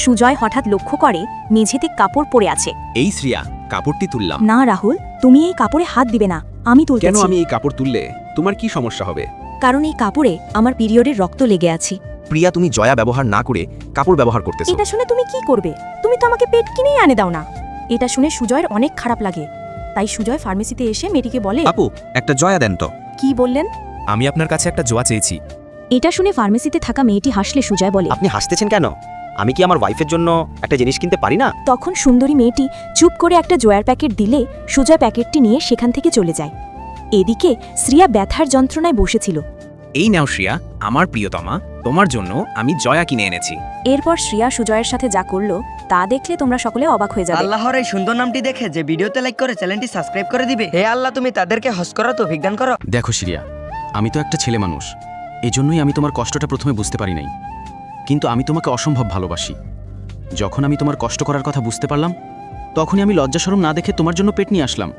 সুজয় হঠাৎ লক্ষ্য করে মেঝেতে কাপড় পড়ে আছে। এই শ্রিয়া, কাপড়টি তুললাম। না রাহুল, তুমি এই কাপড়ে হাত দিবে না, আমি কেন তুলতেছি। আমি এই কাপড় তুললে তোমার কি সমস্যা হবে? কারণ এই কাপড়ে আমার পিরিয়ডের রক্ত লেগে আছে। প্রিয়া, তুমি জয়া ব্যবহার না করে কাপড় ব্যবহার করতেছো। এটা শুনে তুমি কি করবে? তুমি তো আমাকে পেট কিনেই আনে দাও না। এটা শুনে সুজয়ের অনেক খারাপ লাগে। তাই সুজয় ফার্মেসিতে এসে মেয়েটিকে বলে, আপু, একটা জয়া দেন তো। কি বললেন? আমি আপনার কাছে একটা জোয়া চেয়েছি। এটা শুনে ফার্মেসিতে থাকা মেয়েটি হাসলে সুজয় বলে, আপনি হাসতেছেন কেন? আমি কি আমার ওয়াইফের জন্য একটা জিনিস কিনতে পারি না? তখন সুন্দরী মেয়েটি চুপ করে একটা জয়ার প্যাকেট দিলে সুজয় প্যাকেটটি নিয়ে সেখান থেকে চলে যায়। এদিকে শ্রিয়া ব্যথার যন্ত্রণায় বসেছিল। এই নাও শ্রিয়া, আমার প্রিয়তমা, তোমার জন্য আমি জয়া কিনে এনেছি। এরপর শ্রিয়া সুজয়ের সাথে যা করলো তা দেখলে তোমরা সকলে অবাক হয়ে যাবে। আল্লাহর এই সুন্দর নামটি দেখে যে ভিডিওতে লাইক করে চ্যানেলটি সাবস্ক্রাইব করে দিবে। হে আল্লাহ, তুমি তাদেরকে হজ করা তৌফিক দান করো। দেখো শ্রিয়া, আমি তো একটা ছেলে মানুষ, এজন্যই আমি তোমার কষ্টটা প্রথমে বুঝতে পারি নাই। কিন্তু আমি তোমাকে অসম্ভব ভালোবাসি। যখন আমি তোমার কষ্ট করার কথা বুঝতে পারলাম, তখনই আমি লজ্জাশরম না দেখে তোমার জন্য পেট নিয়ে আসলাম।